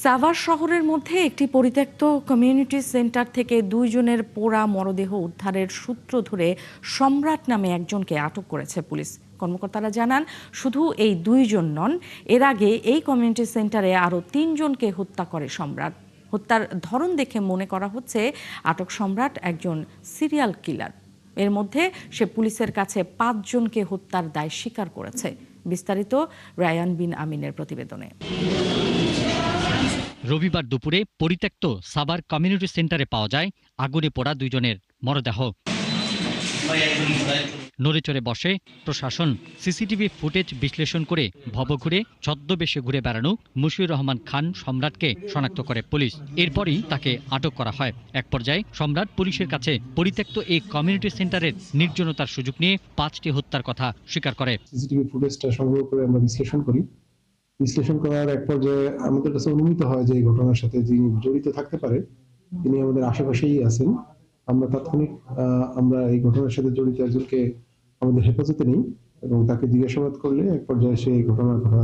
সাভার শহরের মধ্যে একটি পরিত্যক্ত কমিউনিটি সেন্টার থেকে 2 জনের পোড়া মরদেহ উদ্ধারের সূত্র ধরে সম্রাট নামে একজনকে আটক করেছে পুলিশ। কর্মকর্তারা জানান, শুধু এই 2 জন নন, এর আগে এই কমিউনিটি সেন্টারে আরও 3 জনকে হত্যা করে সম্রাট। হত্যার ধরন দেখে মনে করা হচ্ছে আটক সম্রাট একজন সিরিয়াল কিলার। এর মধ্যে সে পুলিশের কাছে 5 জনকে হত্যার দায় স্বীকার করেছে। বিস্তারিত রায়ান বিন আমিনের প্রতিবেদনে। রবিবার দুপুরে পরিত্যক্ত সাভার কমিউনিটি সেন্টারে পাওয়া যায় আগুনে পোড়া 2 জনের মরদেহ। নড়েচড়ে বসে প্রশাসন। সিসিটিভি ফুটেজ বিশ্লেষণ করে ভবঘুরে ছদ্মবেশে ঘুরে বেড়ানো মুশিউর রহমান খান সম্রাটকে শনাক্ত করে পুলিশ। এরপরই তাকে আটক করা হয়। এক পর্যায়ে সম্রাট পুলিশের কাছে পরিত্যক্ত এই কমিউনিটি সেন্টারের নির্জনতার সুযোগ নিয়ে 5টি হত্যার কথা স্বীকার করে। সিসিটিভি ফুটেজটা সংগ্রহ করে আমরা বিশ্লেষণ করি। বিশ্লেষণ করার এক পর্যায়ে আমাদের কাছে অনুমিত হয় যে এই ঘটনার সাথে যিনি জড়িত থাকতে পারে তিনি আমাদের আশেপাশেই আছেন। আমরা তাৎক্ষণিক আমরা এই ঘটনার সাথে জড়িত একজনকে আমাদের হেফাজতে নিই এবং তাকে জিজ্ঞাসাবাদ করলে এক পর্যায়ে সে ঘটনার কথা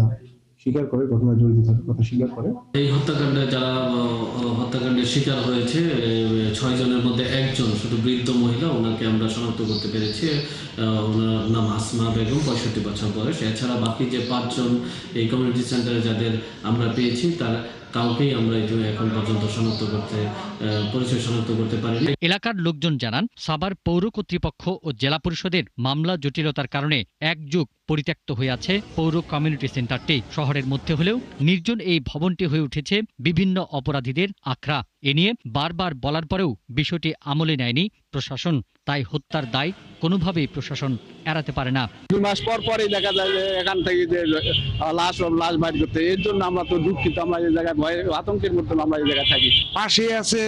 স্বীকার করে, ঘটনায় জড়িত থাকার কথা স্বীকার করে। এই হত্যাকাণ্ডে যারা হত্যাকাণ্ডের শিকার হয়েছে 6 জনের মধ্যে একজন শুধু বৃদ্ধ মহিলা, ওনাকে আমরা শনাক্ত করতে পেরেছি। ওনার নাম আসমা বেগম, 65 বছর বয়স। এছাড়া বাকি যে 5 জন এই কমিউনিটি সেন্টারে যাদের আমরা পেয়েছি তারা কাউকেই আমরা এখন পর্যন্ত পরিচয় শনাক্ত করতে পারিনি। এলাকার লোকজন জানান, সাভার পৌর কর্তৃপক্ষ ও জেলা পরিষদের মামলা জটিলতার কারণে এক যুগ পরিত্যক্ত হয়ে আছে পৌর কমিউনিটি সেন্টারটি। শহরের মধ্যে হলেও নির্জন এই ভবনটি হয়ে উঠেছে বিভিন্ন অপরাধীদের আখড়া। এ নিয়ে বারবার বলার পরেও বিষয়টি আমলে নেয়নি প্রশাসন। তাই হত্যার দায় কোনোভাবেই প্রশাসন এড়াতে পারে না। 2 মাস পর পরই দেখা যায় যে এখান থেকে যে লাশ বাইর করতে, এর জন্য আমরা তো দুঃখিত। আমরা এই জায়গায় ভয়ে আতঙ্কের মধ্যে আমরা এই জায়গায় থাকি। পাশে আছে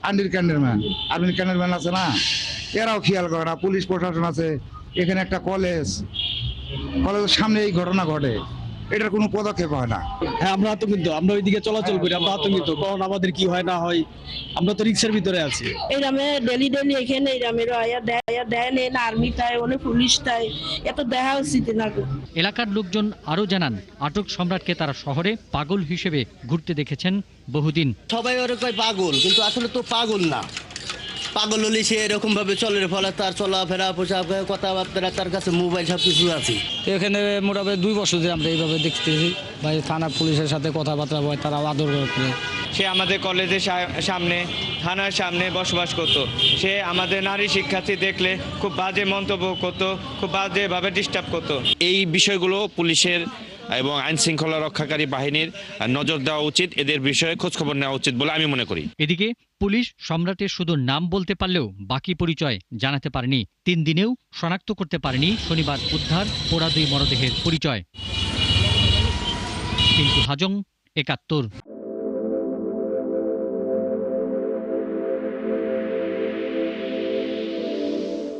আর্মির ক্যান্ডারম্যান আছে না, এরাও খেয়াল করে না। পুলিশ প্রশাসন আছে, এখানে একটা কলেজের সামনে এই ঘটনা ঘটে, এটার কোনো পদক্ষেপ হয় না। হ্যাঁ, আমরা আতঙ্কিত। আমরা ওইদিকে চলাচল করি, আমরা আতঙ্কিত, কারণ আমাদের কি হয় না হয়। আমরা তো রিক্সার ভিতরে আছি। এই রামে ডেলি এখানে এই রামের দেয় নেন, আর্মি তাই অনেক পুলিশ তাই, এত দেখা উচিত না। এলাকার লোকজন আরও জানান, আটক সম্রাটকে তারা শহরে পাগল হিসেবে ঘুরতে দেখেছেন বহুদিন। সবাই ওরে কয় পাগল, কিন্তু আসলে তো পাগল না। পাগল হলে সে এরকম ভাবে চলে, ফলে তার চলাফেরা, পোশাক, কথাবার্তা, তার কাছে মোবাইল সবকিছু আছে। এখানে মোটামুটি 2 বছর ধরে আমরা এইভাবে দেখতেছি ভাই, থানা পুলিশের সাথে কথাবার্তা হয়, তারা আদর করে। সে আমাদের কলেজের সামনে, থানার সামনে বসবাস করত। সে আমাদের নারী শিক্ষার্থী দেখলে খুব বাজে মন্তব্য করত, খুব বাজেভাবে ডিস্টার্ব করত। এই বিষয়গুলো পুলিশের এবং আইন শৃঙ্খলা রক্ষাকারী বাহিনীর নজর দেওয়া উচিত, এদের বিষয়ে খোঁজখবর নেওয়া উচিত বলে আমি মনে করি। এদিকে পুলিশ সম্রাটের শুধু নাম বলতে পারলেও বাকি পরিচয় জানাতে পারেনি। 3 দিনেও শনাক্ত করতে পারেনি শনিবার উদ্ধার পোড়া 2 মরদেহের পরিচয়। কিন্তু হাজং 71।